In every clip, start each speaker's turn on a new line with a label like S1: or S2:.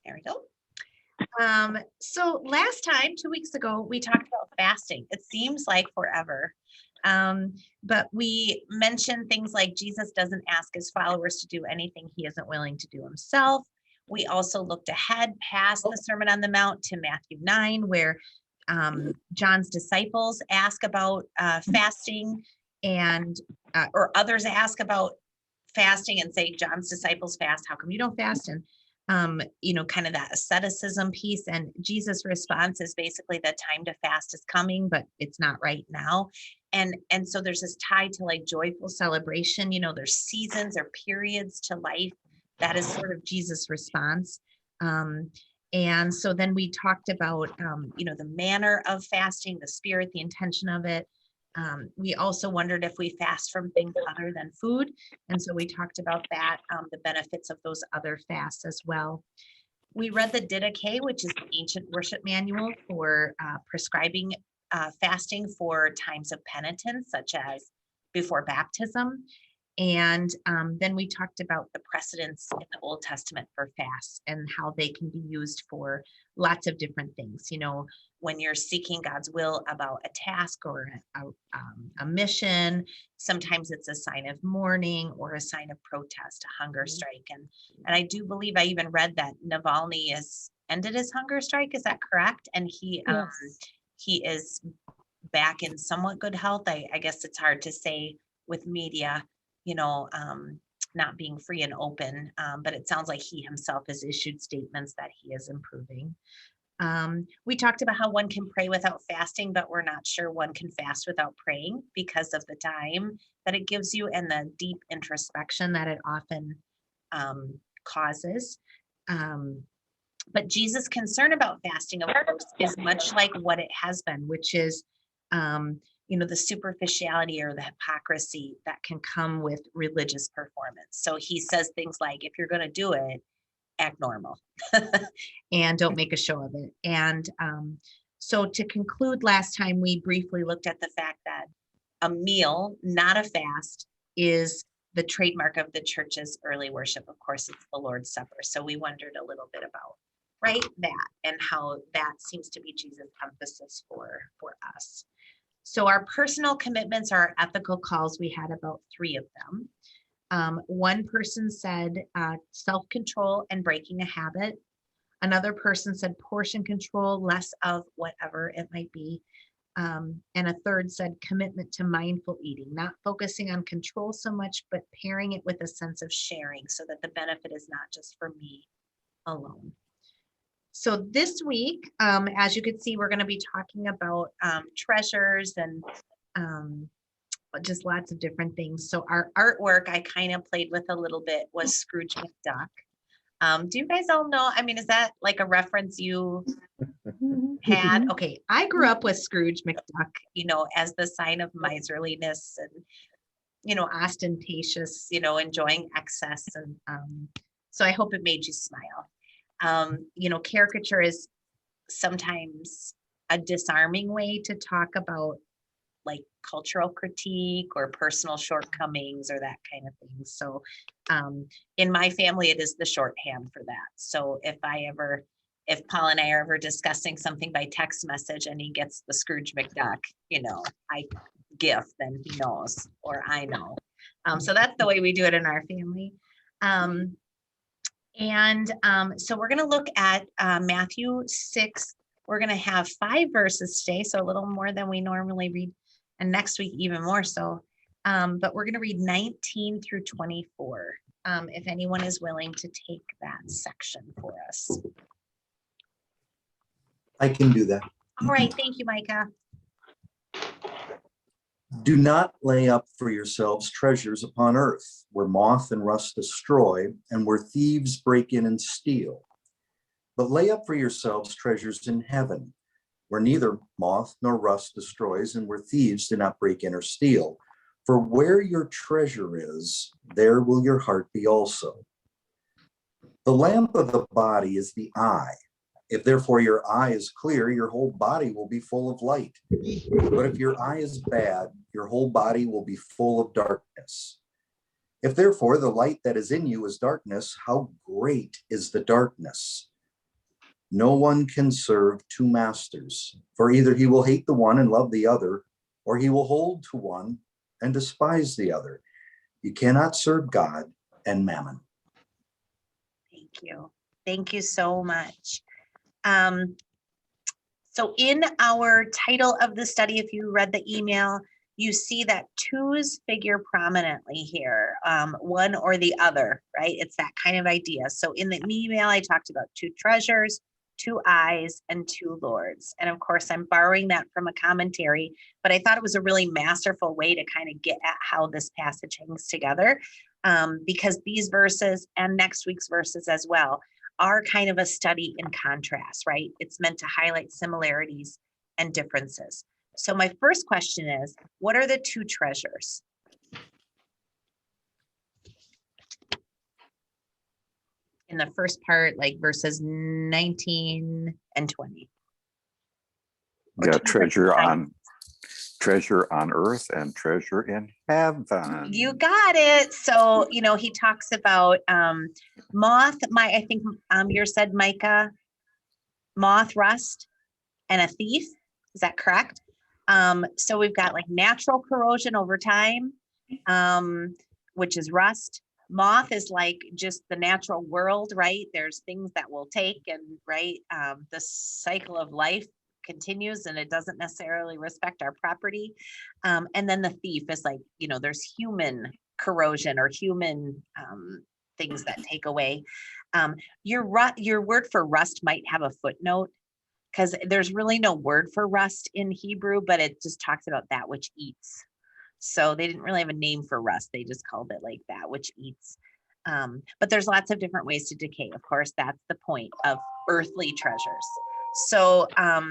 S1: There we go. So last time, 2 weeks ago, we talked about fasting. It seems like forever. But we mentioned things like Jesus doesn't ask his followers to do anything he isn't willing to do himself. We also looked ahead past the Sermon on the Mount to Matthew 9, where John's disciples ask about fasting, and or others ask about fasting and say, John's disciples fast, how come you don't fast? And kind of that asceticism piece. And Jesus' response is basically the time to fast is coming, but it's not right now. And so there's this tie to like joyful celebration. There's seasons or periods to life. That is sort of Jesus' response. And so then we talked about, the manner of fasting, the spirit, the intention of it. We also wondered if we fast from things other than food. And so we talked about that, the benefits of those other fasts as well. We read the Didache, which is the ancient worship manual for prescribing fasting for times of penitence, such as before baptism. And then we talked about the precedents in the Old Testament for fasts and how they can be used for lots of different things. When you're seeking God's will about a task or a mission, sometimes it's a sign of mourning or a sign of protest, a hunger strike. And I do believe I even read that Navalny has ended his hunger strike. Is that correct? And he is back in somewhat good health. I guess it's hard to say with media, not being free and open, but it sounds like he himself has issued statements that he is improving. We talked about how one can pray without fasting, but we're not sure one can fast without praying because of the time that it gives you and the deep introspection that it often causes. But Jesus' concern about fasting, of course, is much like what it has been, which is the superficiality or the hypocrisy that can come with religious performance. So he says things like, if you're going to do it, act normal and don't make a show of it. And so to conclude, last time we briefly looked at the fact that a meal, not a fast, is the trademark of the church's early worship. Of course, it's the Lord's Supper. So we wondered a little bit about that and how that seems to be Jesus' emphasis for us. So our personal commitments are our ethical calls. We had about 3 of them. One person said self-control and breaking a habit. Another person said portion control, less of whatever it might be. And a third said commitment to mindful eating, not focusing on control so much, but pairing it with a sense of sharing so that the benefit is not just for me alone. So this week, as you can see, we're going to be talking about treasures and just lots of different things. So our artwork I kind of played with a little bit was Scrooge McDuck. Do you guys all know? I mean, is that like a reference you had? Okay, I grew up with Scrooge McDuck, as the sign of miserliness and, ostentatious, enjoying excess. And so I hope it made you smile. Caricature is sometimes a disarming way to talk about like cultural critique or personal shortcomings or that kind of thing. So in my family, it is the shorthand for that. So if Paul and I are ever discussing something by text message and he gets the Scrooge McDuck, then he knows, or I know. So that's the way we do it in our family. So we're going to look at Matthew 6. We're going to have 5 verses today, so a little more than we normally read, and next week even more so. But we're going to read 19 through 24, if anyone is willing to take that section for us.
S2: I can do that.
S1: All right, thank you, Micah.
S2: Do not lay up for yourselves treasures upon earth, where moth and rust destroy, and where thieves break in and steal. But lay up for yourselves treasures in heaven, where neither moth nor rust destroys, and where thieves do not break in or steal. For where your treasure is, there will your heart be also. The lamp of the body is the eye. If therefore your eye is clear, your whole body will be full of light. But if your eye is bad, your whole body will be full of darkness. If therefore the light that is in you is darkness, how great is the darkness? No one can serve two masters, for either he will hate the one and love the other, or he will hold to one and despise the other. You cannot serve God and mammon.
S1: Thank you. Thank you so much. So in our title of the study, if you read the email, you see that twos figure prominently here, one or the other, right? It's that kind of idea. So in the email, I talked about two treasures, two eyes, and two lords. And of course, I'm borrowing that from a commentary, but I thought it was a really masterful way to kind of get at how this passage hangs together, because these verses and next week's verses as well are kind of a study in contrast, right? It's meant to highlight similarities and differences. So my first question is, what are the two treasures? In the first part, like verses 19 and 20.
S3: Yeah, treasure on earth and treasure in heaven.
S1: You got it. So, he talks about moth, I think yours said, Micah, moth, rust, and a thief. Is that correct? So we've got like natural corrosion over time, which is rust. Moth is like just the natural world, right? There's things that will take and the cycle of life continues and it doesn't necessarily respect our property. And then the thief is like, there's human corrosion or human things that take away. Your word for rust might have a footnote, because there's really no word for rust in Hebrew, but it just talks about that which eats. So they didn't really have a name for rust. They just called it like that which eats. But there's lots of different ways to decay. Of course, that's the point of earthly treasures. So I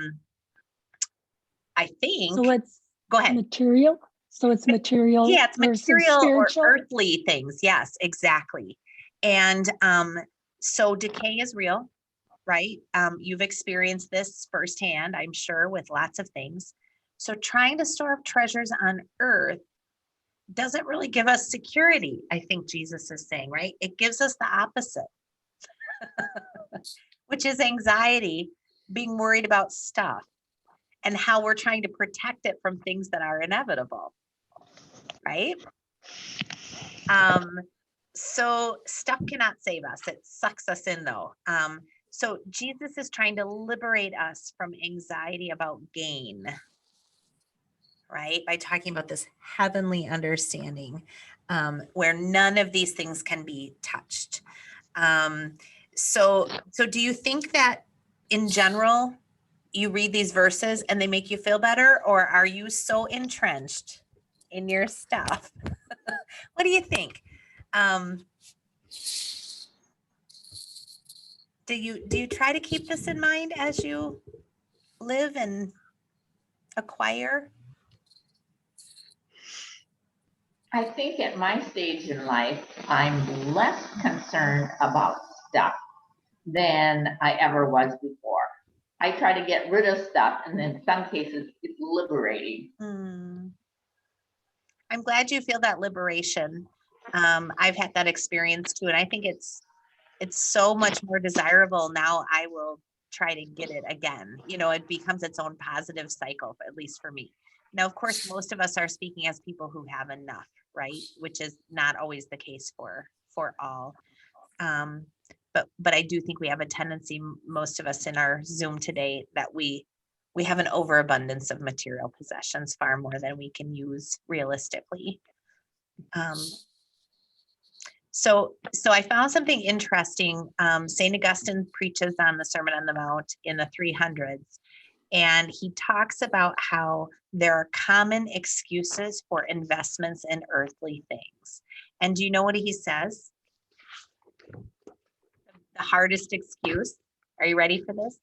S1: think,
S4: so it's
S1: go ahead.
S4: Material. So it's material.
S1: Yeah, it's material
S4: spiritual
S1: or earthly things. Yes, exactly. And so decay is real. Right? You've experienced this firsthand, I'm sure, with lots of things. So trying to store up treasures on earth doesn't really give us security, I think Jesus is saying, right? It gives us the opposite, which is anxiety, being worried about stuff, and how we're trying to protect it from things that are inevitable, right? So stuff cannot save us. It sucks us in though. So Jesus is trying to liberate us from anxiety about gain, right? By talking about this heavenly understanding, where none of these things can be touched. So do you think that in general, you read these verses and they make you feel better, or are you so entrenched in your stuff? What do you think? Do you try to keep this in mind as you live and acquire?
S5: I think at my stage in life, I'm less concerned about stuff than I ever was before. I try to get rid of stuff, and in some cases, it's liberating.
S1: I'm glad you feel that liberation. I've had that experience too, and I think it's so much more desirable now. I will try to get it again. It becomes its own positive cycle, at least for me. Now, of course, most of us are speaking as people who have enough, right? Which is not always the case for all. But I do think we have a tendency, most of us in our Zoom today, that we have an overabundance of material possessions, far more than we can use realistically. So I found something interesting. St. Augustine preaches on the Sermon on the Mount in the 300s, and he talks about how there are common excuses for investments in earthly things. And do you know what he says? The hardest excuse. Are you ready for this?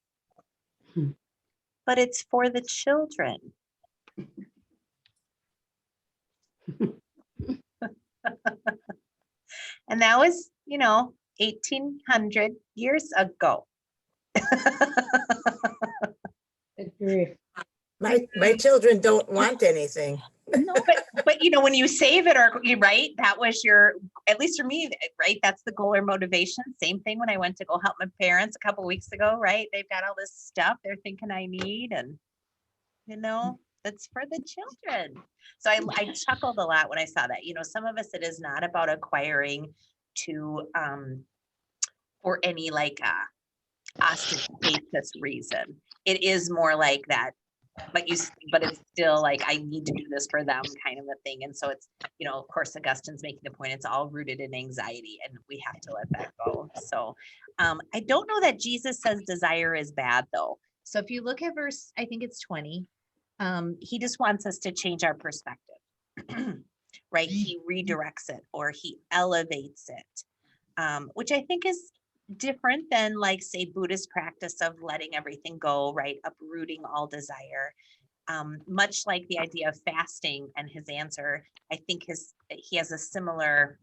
S1: But it's for the children. And that was, 1800 years ago.
S6: Agree. My children don't want anything.
S4: No,
S1: But when you save it, or right, that was at least for me, right? That's the goal or motivation. Same thing when I went to go help my parents a couple of weeks ago, right? They've got all this stuff they're thinking I need, and it's for the children. So I chuckled a lot when I saw that. Some of us, it is not about acquiring to for any like ostentatious reason. It is more like that, but it's still like, I need to do this for them kind of a thing. And so it's, of course, Augustine's making the point, it's all rooted in anxiety, and we have to let that go. So I don't know that Jesus says desire is bad though. So if you look at verse, I think it's 20, he just wants us to change our perspective, right? He redirects it, or he elevates it, which I think is different than, like, say, Buddhist practice of letting everything go, right? Uprooting all desire. Much like the idea of fasting and his answer, I think he has a similar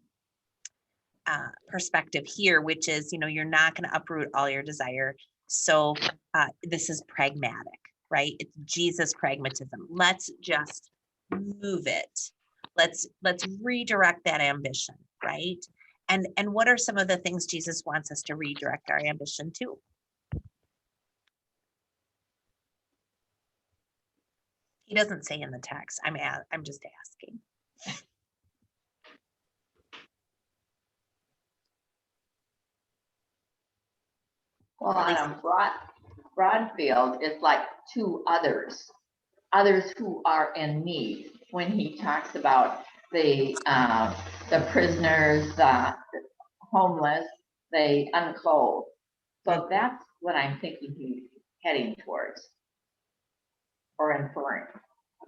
S1: perspective here, which is, you're not going to uproot all your desire. So this is pragmatic, right? It's Jesus pragmatism. Let's just move it. Let's redirect that ambition, right? And what are some of the things Jesus wants us to redirect our ambition to? He doesn't say in the text. I'm just asking.
S5: Well, on a broad field, it's like to others who are in need. When he talks about the prisoners, the homeless, the unclothed. So that's what I'm thinking he's heading towards or inferring.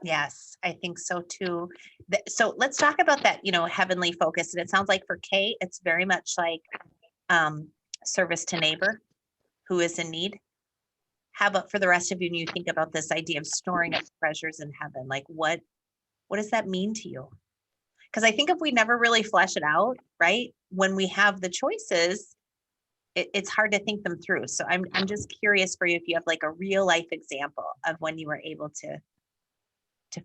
S1: Yes, I think so too. So let's talk about that, heavenly focus. And it sounds like for Kay, it's very much like service to neighbor who is in need. How about for the rest of you, when you think about this idea of storing up treasures in heaven, like what does that mean to you? Because I think if we never really flesh it out, right, when we have the choices, it's hard to think them through. So I'm just curious for you, if you have like a real life example of when you were able to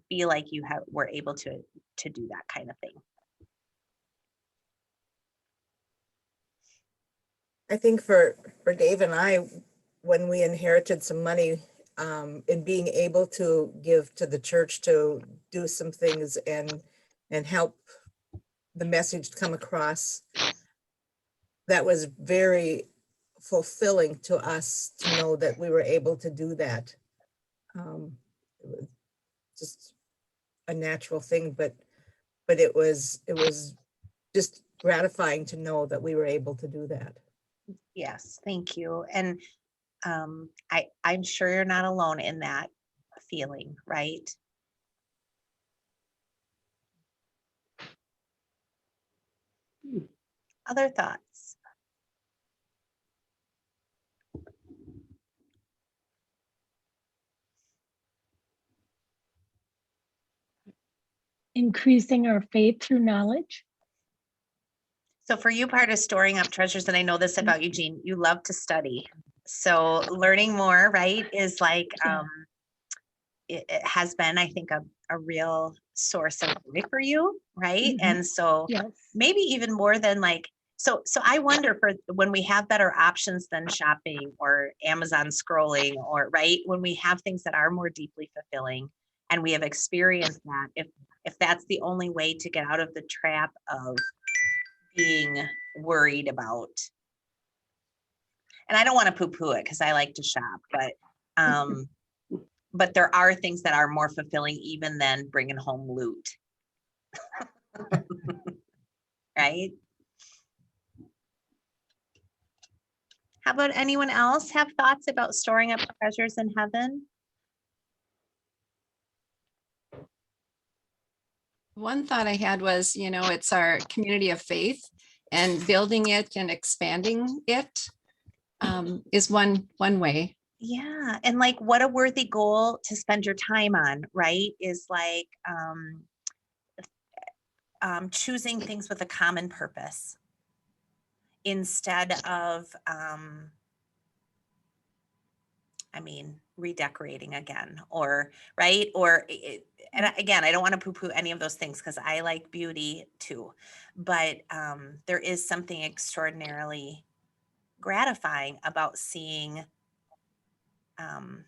S1: feel like you were able to do that kind of thing.
S6: I think for Dave and I, when we inherited some money, in being able to give to the church to do some things and help the message come across, that was very fulfilling to us to know that we were able to do that. It was just a natural thing, but it was just gratifying to know that we were able to do that.
S1: Yes, thank you. And I'm sure you're not alone in that feeling, right? Other thoughts?
S4: increasing our faith through knowledge.
S1: So for you, part of storing up treasures, and I know this about you, Jean, you love to study. So learning more, right, is like, it has been, I think, a real source of joy for you, right?
S4: Mhm.
S1: And so
S4: Yes.
S1: maybe even more than like, so I wonder, for when we have better options than shopping or Amazon scrolling, or right, when we have things that are more deeply fulfilling and we have experienced that, if that's the only way to get out of the trap of being worried about, and I don't want to poo-poo it because I like to shop, but there are things that are more fulfilling even than bringing home loot. Right? How about anyone else have thoughts about storing up treasures in heaven?
S7: One thought I had was, it's our community of faith, and building it and expanding it is one way.
S1: Yeah. And like, what a worthy goal to spend your time on, right? Is like choosing things with a common purpose instead of I mean, redecorating again, or right, or and again, I don't want to poo-poo any of those things because I like beauty too, but there is something extraordinarily gratifying about um,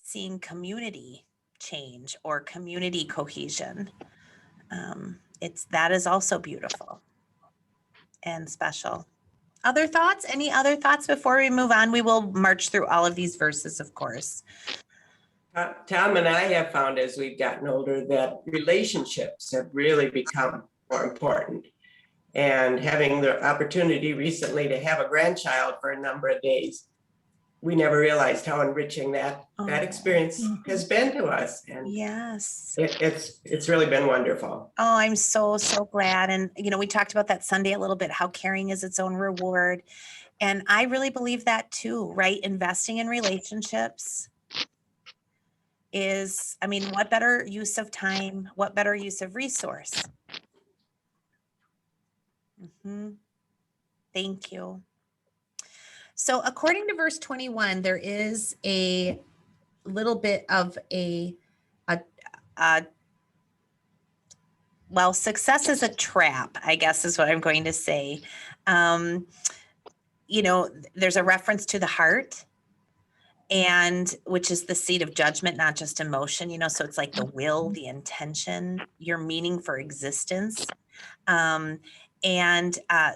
S1: seeing community change or community cohesion. That is also beautiful and special. Other thoughts? Any other thoughts before we move on? We will march through all of these verses, of course.
S8: Tom and I have found as we've gotten older that relationships have really become more important. And having the opportunity recently to have a grandchild for a number of days, we never realized how enriching that experience has been to us. And
S1: yes,
S8: it's really been wonderful.
S1: Oh, I'm so glad. And, we talked about that Sunday a little bit, how caring is its own reward. And I really believe that too, right? Investing in relationships is, what better use of time? What better use of resource? Thank you. So according to verse 21, there is a little bit of well, success is a trap, I guess is what I'm going to say. There's a reference to the heart, and which is the seat of judgment, not just emotion, so it's like the will, the intention, your meaning for existence.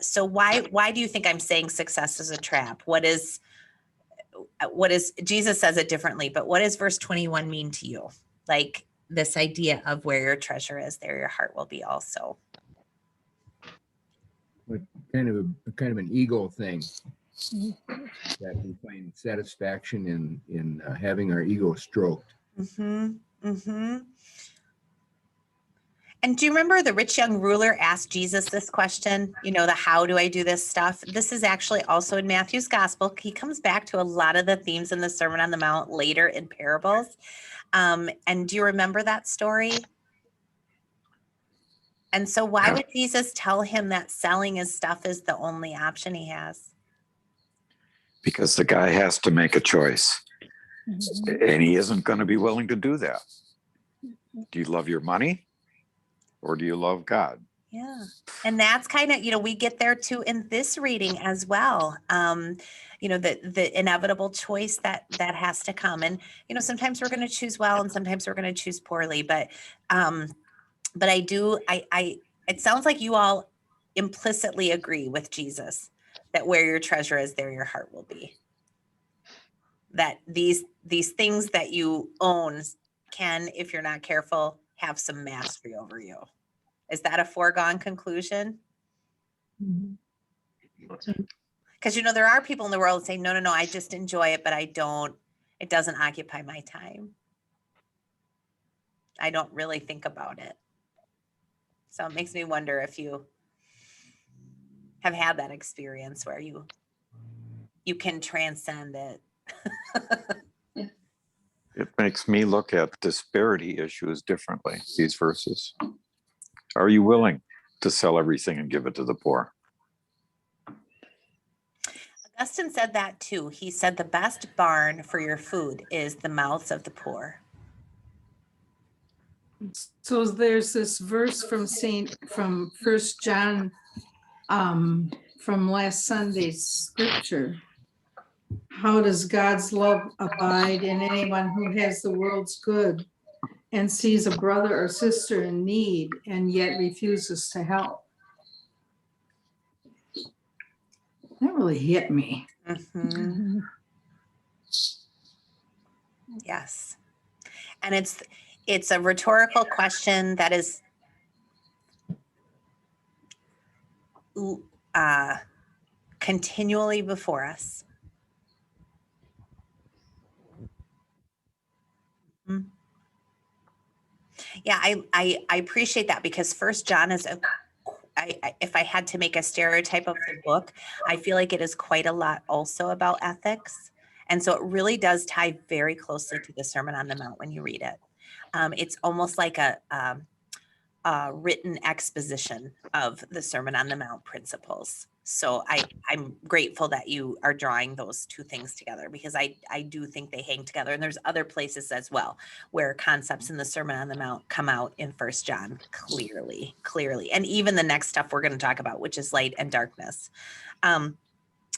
S1: So why do you think I'm saying success is a trap? What is Jesus says it differently, but what does verse 21 mean to you? Like this idea of where your treasure is, there your heart will be also.
S9: But kind of an ego thing, that we find satisfaction in having our ego stroked.
S1: And do you remember the rich young ruler asked Jesus this question? The how do I do this stuff? This is actually also in Matthew's gospel. He comes back to a lot of the themes in the Sermon on the Mount later in parables. And do you remember that story? And so why would Jesus tell him that selling his stuff is the only option he has?
S3: Because the guy has to make a choice, and he isn't going to be willing to do that. Do you love your money, or do you love God?
S1: Yeah. And that's kind of, we get there too in this reading as well. The inevitable choice that has to come. And, sometimes we're going to choose well and sometimes we're going to choose poorly. But it sounds like you all implicitly agree with Jesus that where your treasure is, there your heart will be. That these things that you own can, if you're not careful, have some mastery over you. Is that a foregone conclusion? Because, there are people in the world that say, no, I just enjoy it, but it doesn't occupy my time. I don't really think about it. So it makes me wonder if you have had that experience where you can transcend it.
S3: It makes me look at disparity issues differently, these verses. Are you willing to sell everything and give it to the poor?
S1: Augustine said that too. He said the best barn for your food is the mouths of the poor.
S10: So there's this verse from 1 John, from last Sunday's scripture. How does God's love abide in anyone who has the world's good and sees a brother or sister in need and yet refuses to help? That really hit me.
S1: Yes. And it's a rhetorical question that is continually before us. Yeah, I appreciate that, because 1 John is if I had to make a stereotype of the book, I feel like it is quite a lot also about ethics. And so it really does tie very closely to the Sermon on the Mount when you read it. It's almost like a written exposition of the Sermon on the Mount principles. So I'm grateful that you are drawing those two things together, because I do think they hang together. And there's other places as well where concepts in the Sermon on the Mount come out in 1 John clearly. And even the next stuff we're going to talk about, which is light and darkness.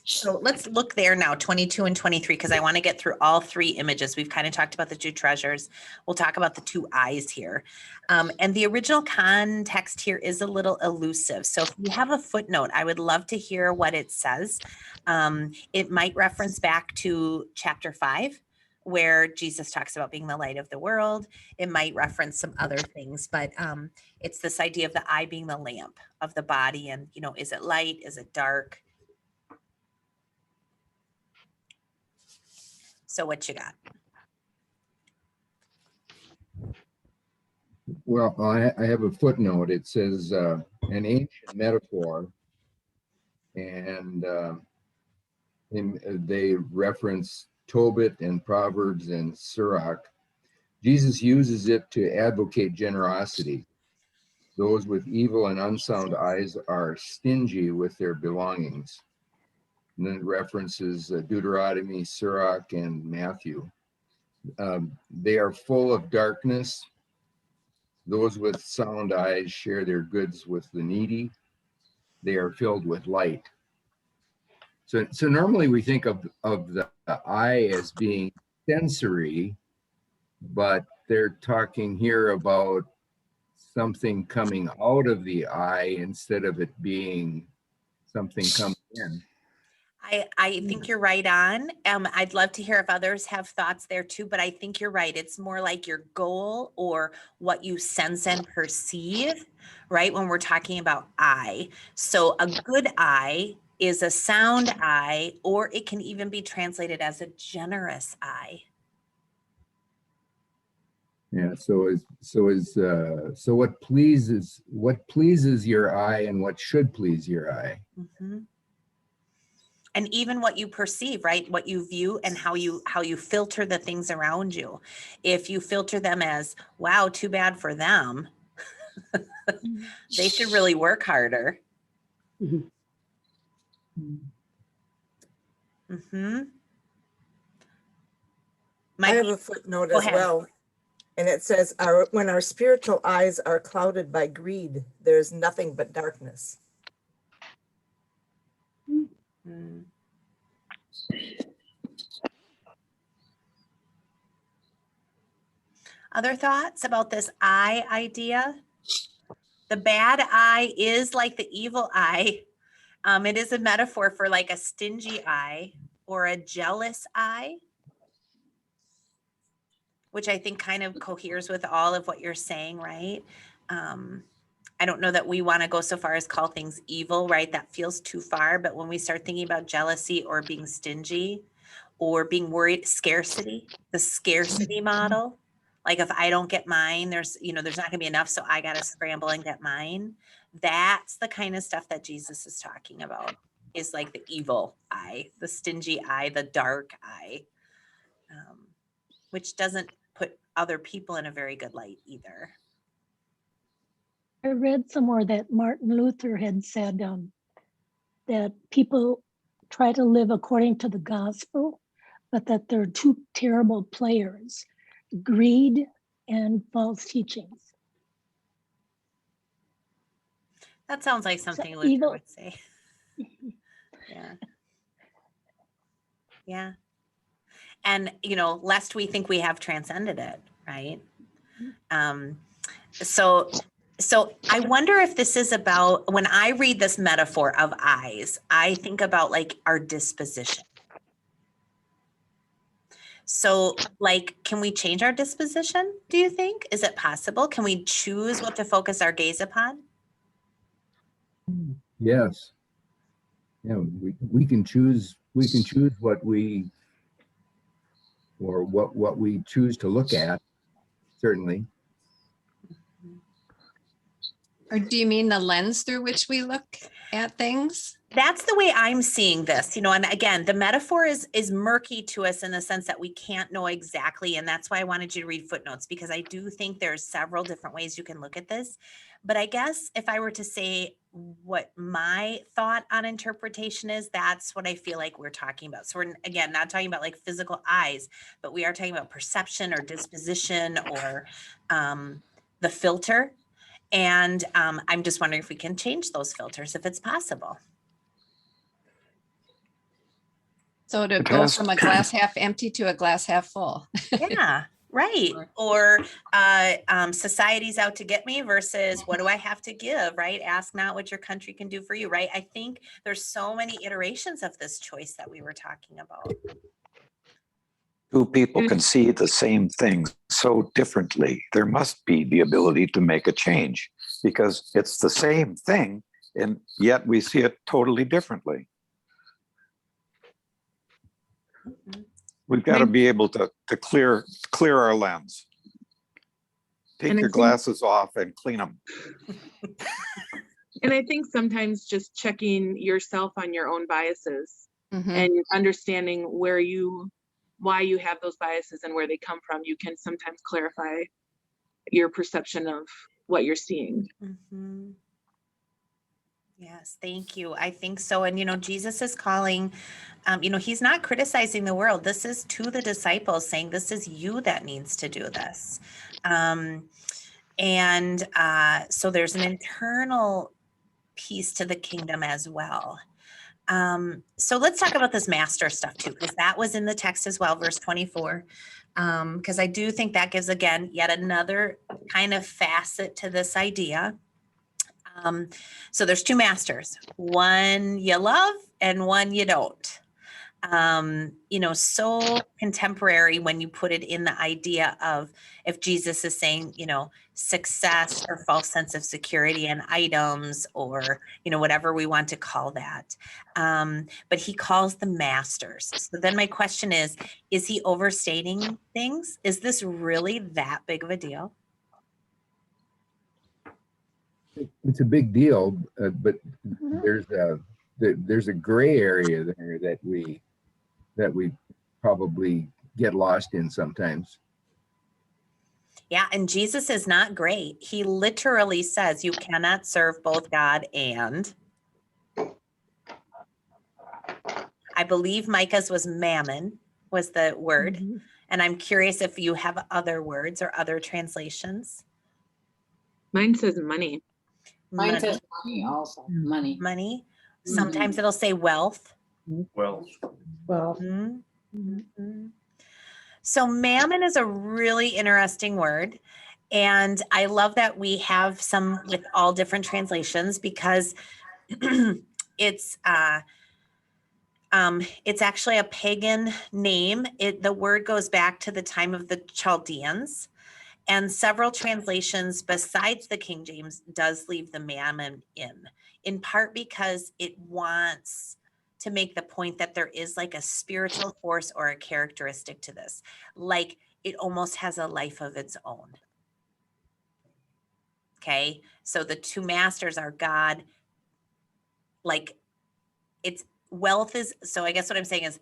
S1: So let's look there now, 22 and 23, because I want to get through all three images. We've kind of talked about the two treasures. We'll talk about the two eyes here. And the original context here is a little elusive. So if you have a footnote, I would love to hear what it says. It might reference back to chapter 5, where Jesus talks about being the light of the world. It might reference some other things, but it's this idea of the eye being the lamp of the body. And, you know, is it light? Is it dark? So what you got?
S9: Well, I have a footnote. It says an ancient metaphor, and they reference Tobit and Proverbs and Sirach. Jesus uses it to advocate generosity. Those with evil and unsound eyes are stingy with their belongings. And then it references Deuteronomy, Sirach, and Matthew. They are full of darkness. Those with sound eyes share their goods with the needy. They are filled with light. So normally we think of the eye as being sensory, but they're talking here about something coming out of the eye instead of it being something coming in.
S1: I think you're right on. I'd love to hear if others have thoughts there too, but I think you're right. It's more like your goal or what you sense and perceive, right? When we're talking about eye. So a good eye is a sound eye, or it can even be translated as a generous eye.
S9: Yeah. So what pleases your eye and what should please your eye.
S1: Mm-hmm. And even what you perceive, right? What you view and how you filter the things around you. If you filter them as, wow, too bad for them, they should really work harder. Mm-hmm.
S6: I have a footnote as well. And it says, when our spiritual eyes are clouded by greed, there's nothing but darkness.
S1: Mm. Other thoughts about this eye idea? The bad eye is like the evil eye. It is a metaphor for like a stingy eye or a jealous eye, which I think kind of coheres with all of what you're saying, right? I don't know that we want to go so far as call things evil, right? That feels too far. But when we start thinking about jealousy or being stingy or being worried, scarcity, the scarcity model, like if I don't get mine, there's not going to be enough. So I got to scramble and get mine. That's the kind of stuff that Jesus is talking about, is like the evil eye, the stingy eye, the dark eye, which doesn't put other people in a very good light either.
S4: I read somewhere that Martin Luther had said that people try to live according to the gospel, but that there are two terrible players, greed and false teachings.
S1: That sounds like something Luther
S4: evil
S1: would say. Yeah. Yeah. And, lest we think we have transcended it, right? So I wonder if this is about, when I read this metaphor of eyes, I think about like our disposition. So like, can we change our disposition? Do you think? Is it possible? Can we choose what to focus our gaze upon?
S9: Yes. Yeah, we can choose what we choose to look at, certainly.
S7: Or do you mean the lens through which we look at things?
S1: That's the way I'm seeing this, and again, the metaphor is murky to us in the sense that we can't know exactly. And that's why I wanted you to read footnotes, because I do think there's several different ways you can look at this. But I guess if I were to say what my thought on interpretation is, that's what I feel like we're talking about. So we're, again, not talking about like physical eyes, but we are talking about perception or disposition or the filter. And I'm just wondering if we can change those filters, if it's possible.
S7: So to
S3: It
S7: go
S3: has-
S7: from a glass half empty to a glass half full.
S1: Yeah, right. Or society's out to get me versus what do I have to give, right? Ask not what your country can do for you, right? I think there's so many iterations of this choice that we were talking about.
S3: Two people can see the same thing so differently. There must be the ability to make a change because it's the same thing, and yet we see it totally differently.
S1: Mhm.
S3: We've got to be able to clear our lens. Take
S11: And I
S3: your
S11: think-
S3: glasses off and clean them.
S11: And I think sometimes just checking yourself on your own biases
S7: Mhm.
S11: and understanding why you have those biases and where they come from, you can sometimes clarify your perception of what you're seeing.
S1: Mhm. Yes, thank you. I think so. And, Jesus is calling, he's not criticizing the world. This is to the disciples saying, this is you that needs to do this. So there's an internal piece to the kingdom as well. So let's talk about this master stuff too, because that was in the text as well, verse 24. Because I do think that gives, again, yet another kind of facet to this idea. So there's two masters, one you love and one you don't. So contemporary when you put it in the idea of if Jesus is saying, success or false sense of security in items or, whatever we want to call that. But he calls them masters. So then my question is he overstating things? Is this really that big of a deal?
S9: It's a big deal, but there's a gray area there that we probably get lost in sometimes.
S1: Yeah, and Jesus is not great. He literally says you cannot serve both God and, I believe Micah's was mammon was the word.
S4: Mhm.
S1: And I'm curious if you have other words or other translations.
S11: Mine says money.
S12: Mine
S1: Money,
S12: says money also, money.
S1: money. Sometimes it'll say wealth.
S2: Well,
S12: Well,
S1: Mhm. So mammon is a really interesting word. And I love that we have some with all different translations because it's actually a pagan name. The word goes back to the time of the Chaldeans, and several translations besides the King James does leave the mammon in part because it wants to make the point that there is like a spiritual force or a characteristic to this, like it almost has a life of its own. Okay, so the two masters are God, like it's wealth is, so I guess what I'm saying is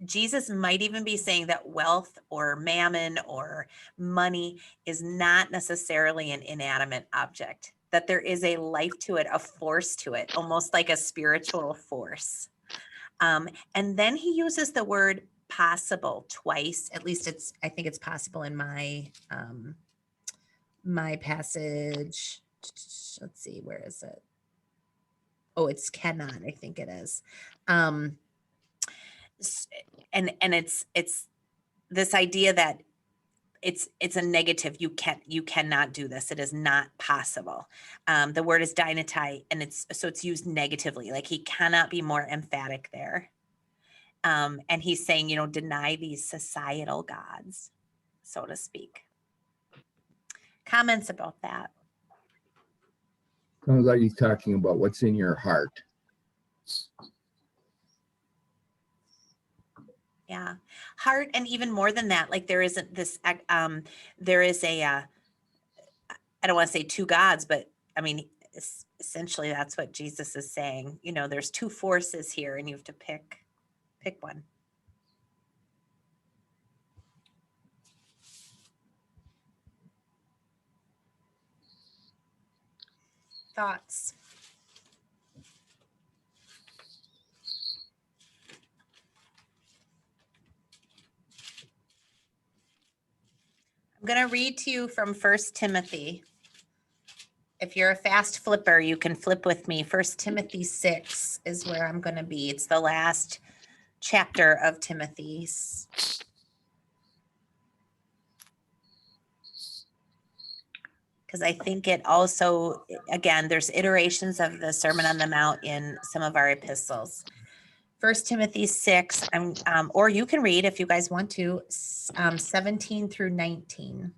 S1: Jesus might even be saying that wealth or mammon or money is not necessarily an inanimate object, that there is a life to it, a force to it, almost like a spiritual force. And then he uses the word possible twice, at least I think it's possible in my my passage. Let's see, where is it? Oh, it's cannot, I think it is. And it's this idea that it's a negative. You cannot do this. It is not possible. The word is dynatai, and it's used negatively. Like he cannot be more emphatic there. And he's saying, deny these societal gods, so to speak. Comments about that?
S9: Sounds like he's talking about what's in your heart.
S1: Yeah, heart, and even more than that, like there isn't this. There is a. I don't want to say two gods, but I mean, essentially that's what Jesus is saying. There's two forces here, and you have to pick one. thoughts? I'm going to read to you from 1 Timothy. If you're a fast flipper, you can flip with me. 1 Timothy 6 is where I'm going to be. It's the last chapter of Timothy's. Because I think it also, again, there's iterations of the Sermon on the Mount in some of our epistles. 1 Timothy 6, or you can read if you guys want to, 17 through 19.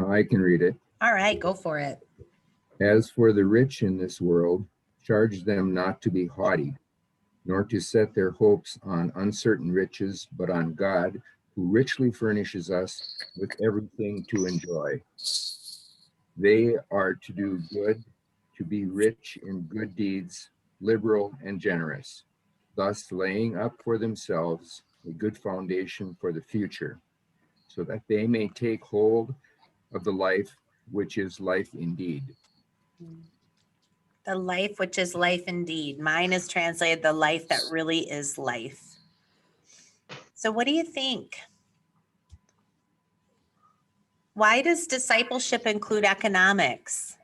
S9: I can read it.
S1: All right, go for it.
S9: As for the rich in this world, charge them not to be haughty, nor to set their hopes on uncertain riches, but on God, who richly furnishes us with everything to enjoy. They are to do good, to be rich in good deeds, liberal and generous, thus laying up for themselves a good foundation for the future, so that they may take hold of the life which is life indeed.
S1: The life which is life indeed. Mine is translated the life that really is life. So what do you think? Why does discipleship include economics?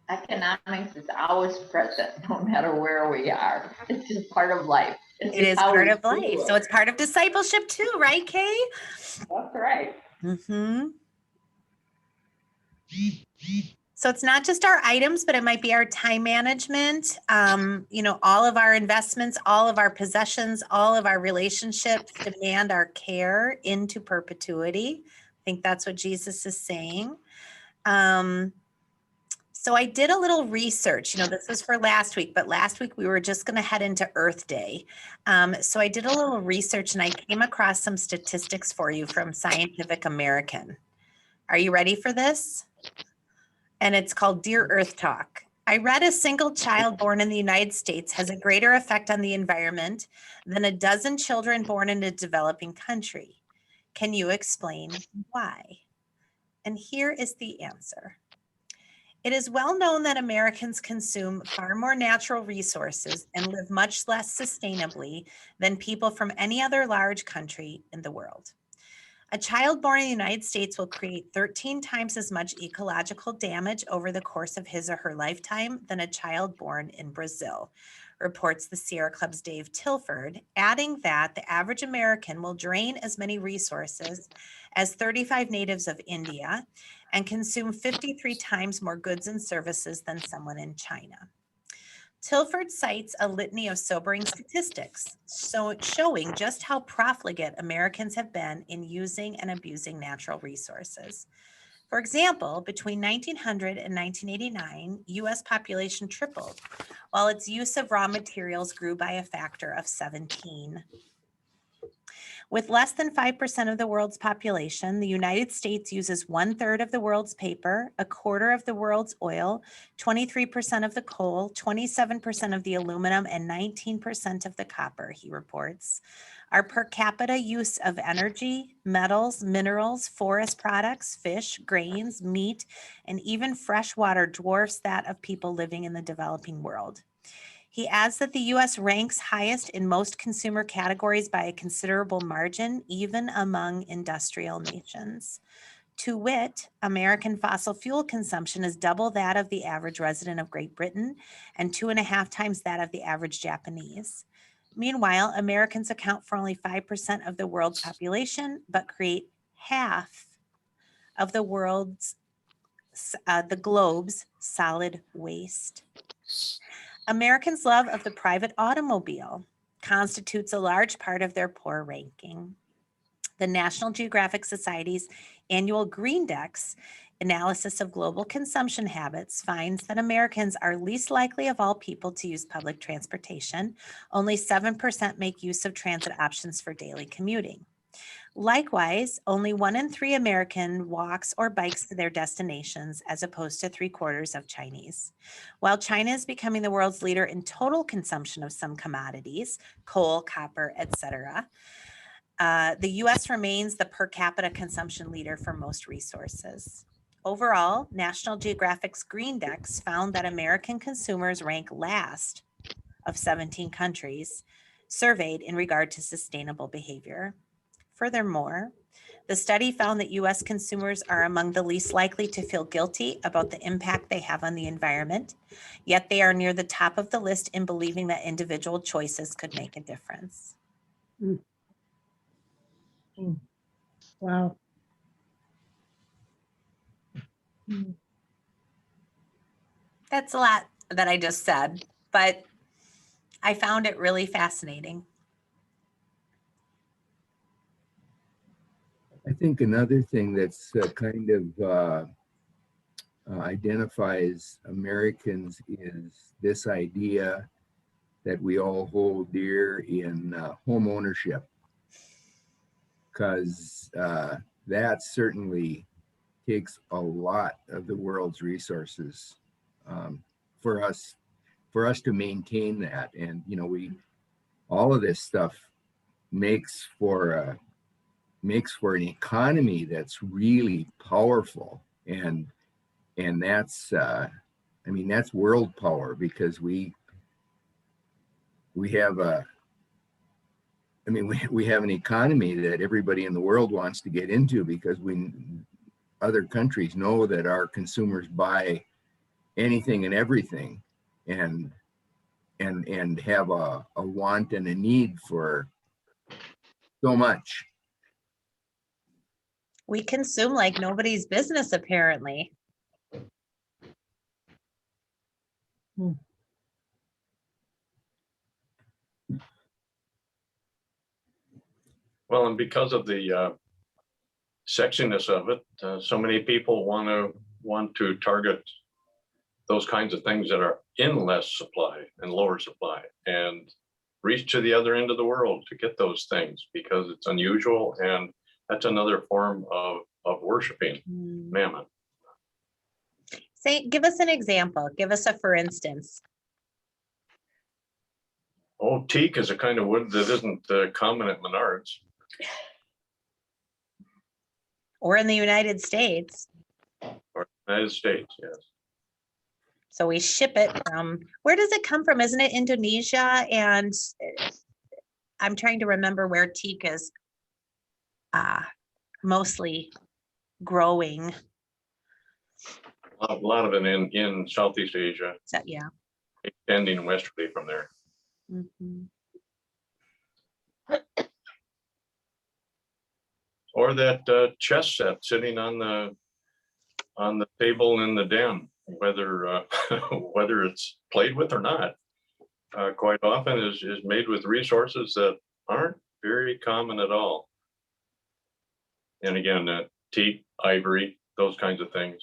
S5: Economics is always present, no matter where we are. It's just part of life. It's
S1: It
S5: just
S1: is
S5: how
S1: part
S5: we
S1: of life.
S5: do
S1: So
S5: it.
S1: it's part of discipleship too, right, Kay?
S5: That's right.
S1: Mm-hmm. So it's not just our items, but it might be our time management, all of our investments, all of our possessions, all of our relationships demand our care into perpetuity. I think that's what Jesus is saying. So I did a little research, this is for last week, but last week we were just going to head into Earth Day. So I did a little research and I came across some statistics for you from Scientific American. Are you ready for this? And it's called Dear Earth Talk. I read a single child born in the United States has a greater effect on the environment than a dozen children born in a developing country. Can you explain why? And here is the answer. It is well known that Americans consume far more natural resources and live much less sustainably than people from any other large country in the world. A child born in the United States will create 13 times as much ecological damage over the course of his or her lifetime than a child born in Brazil, reports the Sierra Club's Dave Tilford, adding that the average American will drain as many resources as 35 natives of India and consume 53 times more goods and services than someone in China. Tilford cites a litany of sobering statistics, showing just how profligate Americans have been in using and abusing natural resources. For example, between 1900 and 1989, U.S. population tripled, while its use of raw materials grew by a factor of 17. With less than 5% of the world's population, the United States uses 1/3 of the world's paper, 1/4 of the world's oil, 23% of the coal, 27% of the aluminum, and 19% of the copper, he reports. Our per capita use of energy, metals, minerals, forest products, fish, grains, meat, and even fresh water dwarfs that of people living in the developing world. He adds that the U.S. ranks highest in most consumer categories by a considerable margin, even among industrial nations. To wit, American fossil fuel consumption is double that of the average resident of Great Britain and 2.5 times that of the average Japanese. Meanwhile, Americans account for only 5% of the world's population, but create half of the globe's solid waste. Americans' love of the private automobile constitutes a large part of their poor ranking. The National Geographic Society's annual Greendex analysis of global consumption habits finds that Americans are least likely of all people to use public transportation. Only 7% make use of transit options for daily commuting. Likewise, only 1 in 3 American walks or bikes to their destinations, as opposed to 3/4 of Chinese. While China is becoming the world's leader in total consumption of some commodities, coal, copper, etc., the US remains the per capita consumption leader for most resources. Overall, National Geographic's Green Dex found that American consumers rank last of 17 countries surveyed in regard to sustainable behavior. Furthermore, the study found that US consumers are among the least likely to feel guilty about the impact they have on the environment, yet they are near the top of the list in believing that individual choices could make a difference.
S4: Wow.
S1: That's a lot that I just said, but I found it really fascinating.
S9: I think another thing that's kind of identifies Americans is this idea that we all hold dear in home ownership, because that certainly takes a lot of the world's resources for us to maintain that. And all of this stuff makes for an economy that's really powerful, and that's that's world power, because we have we have an economy that everybody in the world wants to get into, because other countries know that our consumers buy anything and everything, and have a want and a need for so much.
S1: We consume like nobody's business, apparently.
S13: Well, and because of the sexiness of it, so many people want to target those kinds of things that are in less supply and lower supply, and reach to the other end of the world to get those things because it's unusual, and that's another form of worshiping mammon.
S1: Give us an example. Give us a for instance.
S13: Oh, teak is a kind of wood that isn't common at Menards.
S1: Or in the United States.
S13: Or United States, yes.
S1: So we ship it from, where does it come from? Isn't it Indonesia? And I'm trying to remember where teak is mostly growing.
S13: A lot of it in Southeast Asia.
S1: So, yeah.
S13: Extending westerly from there. Or that chess set sitting on the table in the den, whether whether it's played with or not, quite often is made with resources that aren't very common at all. And again, teak, ivory, those kinds of things.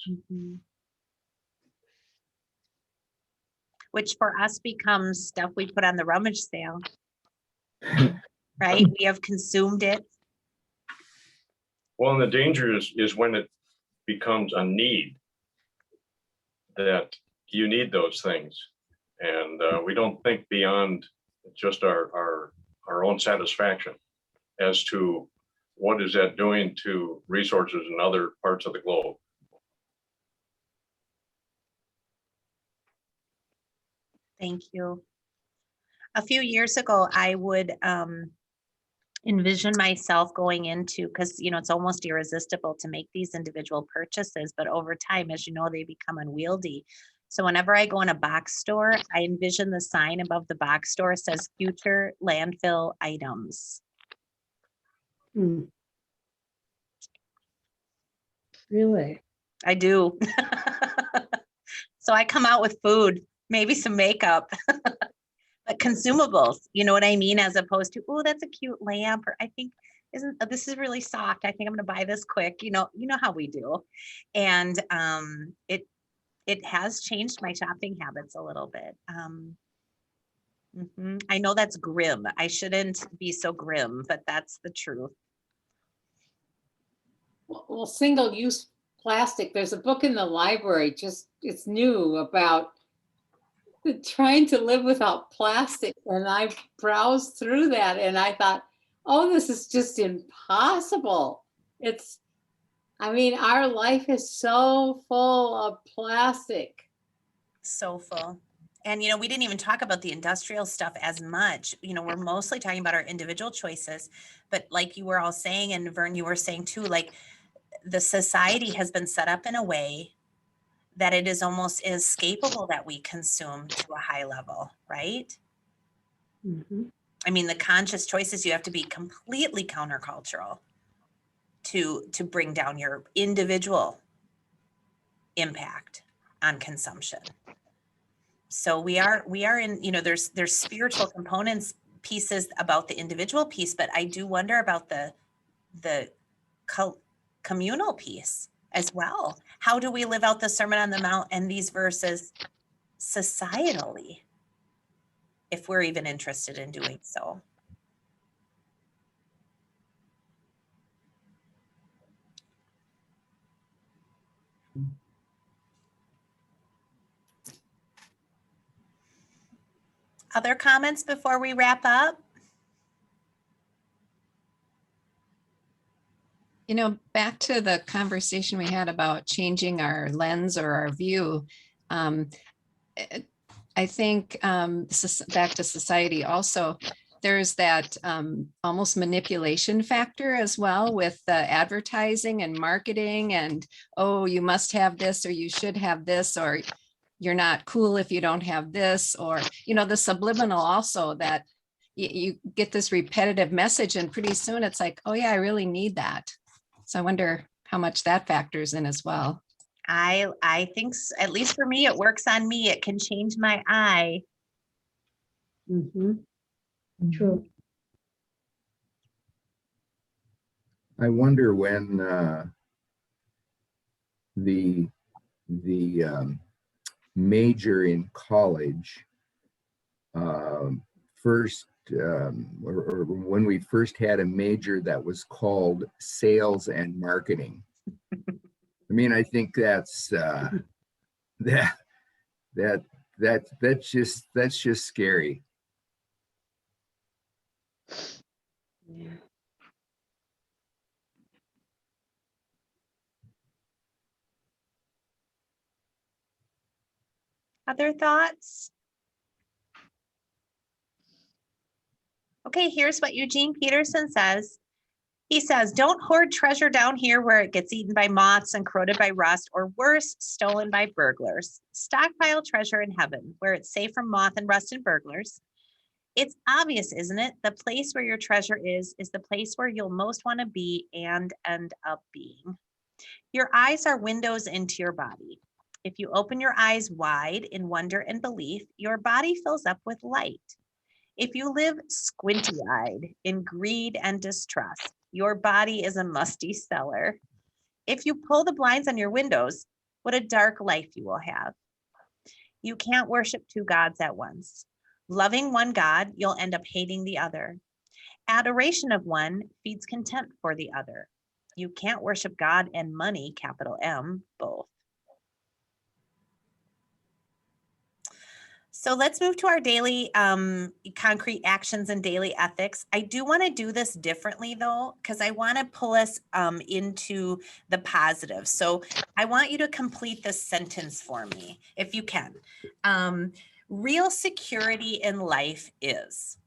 S1: Which for us becomes stuff we put on the rummage sale, right? We have consumed it.
S13: Well, and the danger is when it becomes a need, that you need those things. And we don't think beyond just our own satisfaction as to what is that doing to resources in other parts of the globe.
S1: Thank you. A few years ago, I would envision myself going into, because it's almost irresistible to make these individual purchases, but over time, as you know, they become unwieldy. So whenever I go in a box store, I envision the sign above the box store says future landfill items.
S4: Really?
S1: I do. So I come out with food, maybe some makeup, but consumables, you know what I mean? As opposed to, oh, that's a cute lamp, or I think this is really soft. I think I'm gonna buy this quick. You know how we do. And it has changed my shopping habits a little bit. I know that's grim. I shouldn't be so grim, but that's the truth.
S12: well, single-use plastic. There's a book in the library, just it's new about trying to live without plastic. And I browsed through that and I thought, oh, this is just impossible. I mean, our life is so full of plastic.
S1: So full. And, we didn't even talk about the industrial stuff as much. We're mostly talking about our individual choices. But like you were all saying, and Vern, you were saying too, like the society has been set up in a way that it is almost inescapable that we consume to a high level, right?
S4: Mhm.
S1: I mean, the conscious choices, you have to be completely countercultural to bring down your individual impact on consumption. So we are in, there's spiritual components pieces about the individual piece, but I do wonder about the communal piece as well. How do we live out the Sermon on the Mount and these verses societally, if we're even interested in doing so? Other comments before we wrap up?
S7: Back to the conversation we had about changing our lens or our view. I think back to society also, there's that almost manipulation factor as well with the advertising and marketing and, oh, you must have this, or you should have this, or you're not cool if you don't have this, or, the subliminal also that you get this repetitive message and pretty soon it's like, oh yeah, I really need that. So I wonder how much that factors in as well.
S1: I think, at least for me, it works on me. It can change my eye.
S4: True.
S9: I wonder when the major in college first, or when we first had a major that was called sales and marketing. I mean, I think that's that's just scary.
S4: Yeah.
S1: Other thoughts? Okay, here's what Eugene Peterson says. He says, don't hoard treasure down here where it gets eaten by moths and corroded by rust, or worse, stolen by burglars. Stockpile treasure in heaven, where it's safe from moth and rust and burglars. It's obvious, isn't it? The place where your treasure is the place where you'll most want to be and end up being. Your eyes are windows into your body. If you open your eyes wide in wonder and belief, your body fills up with light. If you live squinty-eyed in greed and distrust, your body is a musty cellar. If you pull the blinds on your windows, what a dark life you will have. You can't worship two gods at once. Loving one God, you'll end up hating the other. Adoration of one feeds contempt for the other. You can't worship God and money, capital M, both. So let's move to our daily concrete actions and daily ethics. I do want to do this differently though, because I want to pull us into the positive. So I want you to complete this sentence for me, if you can. Real security in life is.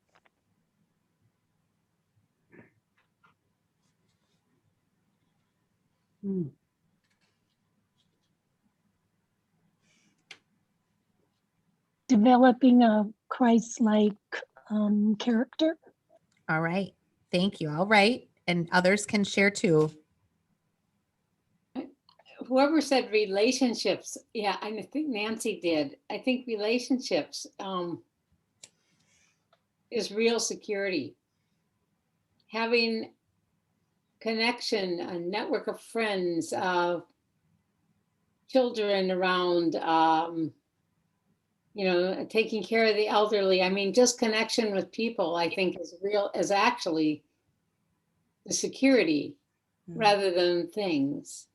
S4: Developing a Christ-like character.
S1: All right. Thank you. All right. And others can share too.
S12: Whoever said relationships, yeah, I think Nancy did. I think relationships is real security. Having connection, a network of friends, children around, taking care of the elderly. I mean, just connection with people, I think is actually the security. rather than things.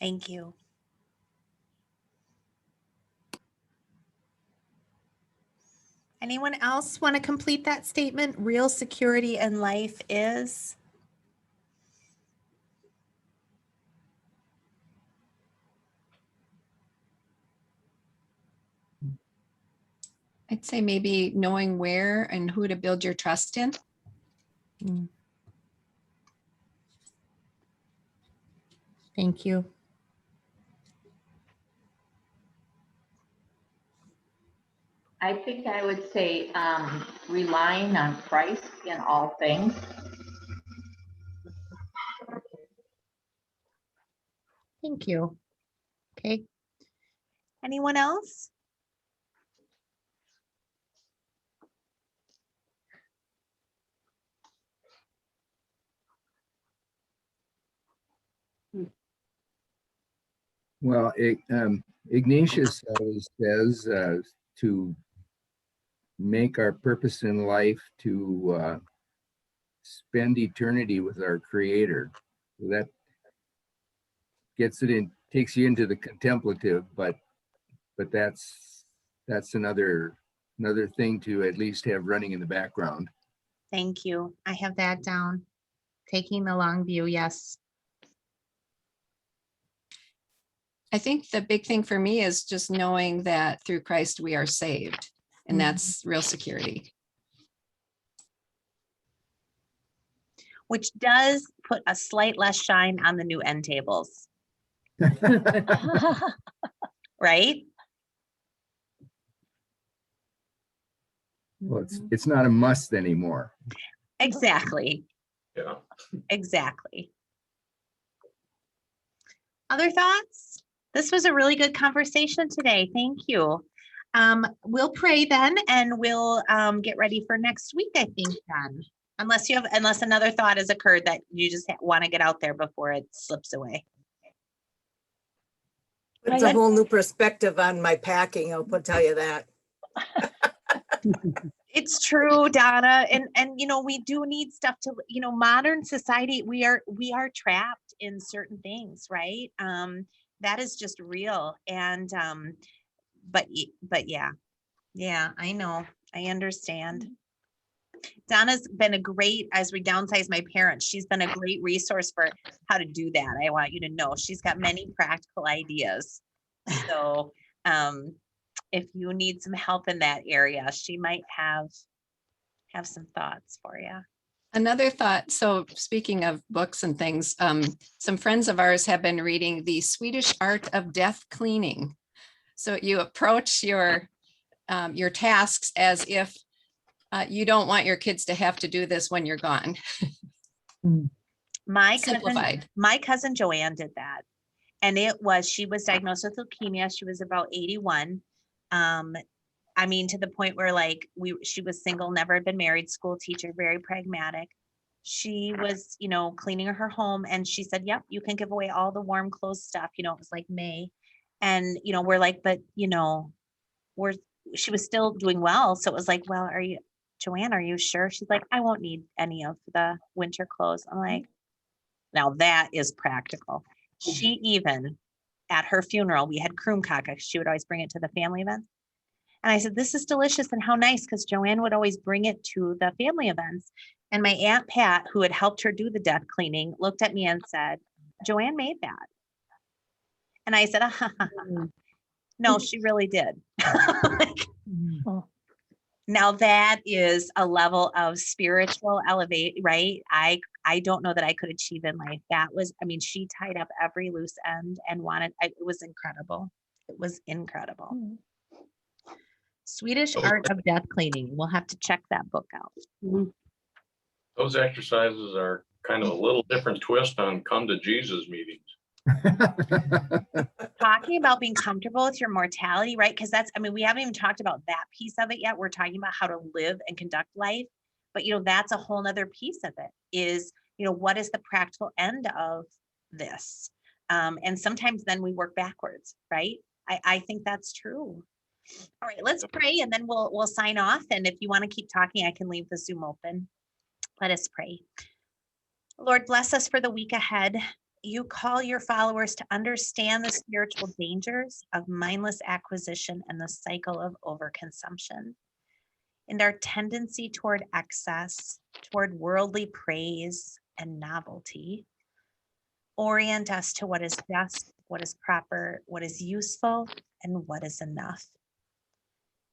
S1: Thank you. Anyone else want to complete that statement? Real security in life is?
S7: I'd say maybe knowing where and who to build your trust in.
S1: Thank you.
S5: I think I would say relying on Christ in all things.
S1: Thank you. Okay. Anyone else?
S9: Well, Ignatius always says to make our purpose in life to spend eternity with our Creator. That gets it in, takes you into the contemplative, but that's another thing to at least have running in the background.
S1: Thank you. I have that down. Taking the long view, yes.
S7: I think the big thing for me is just knowing that through Christ we are saved, and that's real security.
S1: Which does put a slight less shine on the new end tables, right?
S9: Well, it's not a must anymore.
S1: Exactly.
S13: Yeah.
S1: Exactly. Other thoughts? This was a really good conversation today. Thank you. We'll pray then, and we'll get ready for next week, I think, then. Unless another thought has occurred that you just want to get out there before it slips away.
S6: It's a whole new perspective on my packing, I'll tell you that.
S1: It's true, Donna. And we do need stuff to, modern society, we are trapped in certain things, right? That is just real. And but yeah, I know. I understand. Donna's been a great, as we downsize my parents, she's been a great resource for how to do that. I want you to know she's got many practical ideas. So if you need some help in that area, she might have some thoughts for you.
S7: Another thought, so speaking of books and things, some friends of ours have been reading The Swedish Art of Death Cleaning. So you approach your tasks as if you don't want your kids to have to do this when you're gone.
S1: My cousin Joanne did that. And she was diagnosed with leukemia. She was about 81. To the point where she was single, never had been married, school teacher, very pragmatic. She was, cleaning her home, and she said, yep, you can give away all the warm clothes stuff. It was like May. And, we're like, but, she was still doing well. So it was like, well, Joanne, are you sure? She's like, I won't need any of the winter clothes. I'm like, now that is practical. She even, at her funeral, we had kroomkaka. She would always bring it to the family events. And I said, this is delicious and how nice, because Joanne would always bring it to the family events. And my Aunt Pat, who had helped her do the death cleaning, looked at me and said, Joanne made that. And I said, no, she really did. Now that is a level of spiritual elevate, right? I don't know that I could achieve in life. That was, she tied up every loose end and it was incredible. It was incredible. Swedish Art of Death Cleaning. We'll have to check that book out.
S13: Those exercises are kind of a little different twist on come to Jesus meetings.
S1: Talking about being comfortable with your mortality, right? Because we haven't even talked about that piece of it yet. We're talking about how to live and conduct life. But, that's a whole nother piece of it is, what is the practical end of this? And sometimes then we work backwards, right? I think that's true. All right, let's pray, and then we'll sign off. And if you want to keep talking, I can leave the Zoom open. Let us pray. Lord, bless us for the week ahead. You call your followers to understand the spiritual dangers of mindless acquisition and the cycle of overconsumption, and our tendency toward excess, toward worldly praise and novelty. Orient us to what is just, what is proper, what is useful, and what is enough.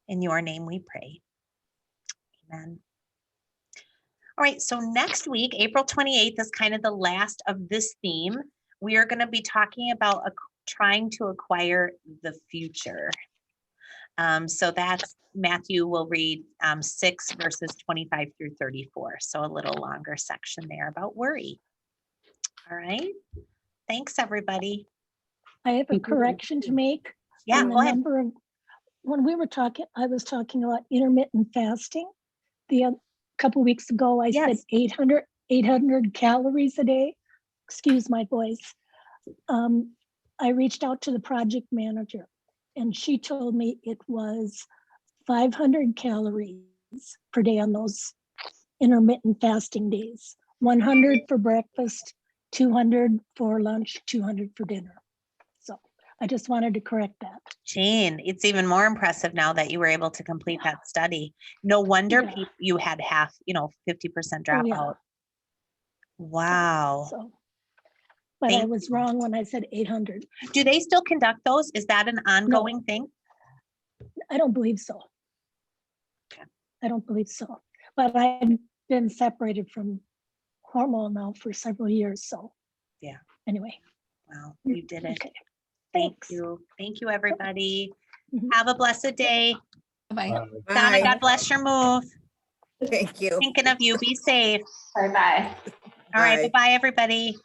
S1: In your name we pray. Amen. All right, so next week, April 28th is kind of the last of this theme. We are going to be talking about trying to acquire the future. So that's Matthew will read 6 verses 25 through 34. So a little longer section there about worry. All right. Thanks, everybody.
S4: I have a correction to make.
S1: Yeah,
S4: on the
S1: go ahead.
S4: number of, when we were talking, I was talking about intermittent fasting. The couple weeks ago, I said
S1: Yes.
S4: 800 calories a day. Excuse my voice. I reached out to the project manager and she told me it was 500 calories per day on those intermittent fasting days. 100 for breakfast, 200 for lunch, 200 for dinner. So I just wanted to correct that.
S1: Jane, it's even more impressive now that you were able to complete that study. No wonder
S4: Yeah.
S1: you had half, 50% dropout.
S4: Oh, yeah.
S1: Wow.
S4: So, but I
S1: Thank
S4: was
S1: you.
S4: wrong when I said 800.
S1: Do they still conduct those? Is that an ongoing thing?
S4: I don't believe so.
S1: Okay.
S4: I don't believe so. But I've been separated from hormone now for several years. So
S1: Yeah.
S4: Anyway.
S1: Wow, you did it.
S4: Okay.
S1: Thank
S4: Thanks.
S1: you. Thank you, everybody.
S4: Mhm.
S1: Have a blessed day.
S7: Bye.
S1: Donna,
S6: Bye.
S1: God bless your move.
S6: Thank you.
S1: Thinking of you. Be safe.
S5: Bye-bye.
S1: All right.
S6: Bye.
S1: Bye-bye, everybody.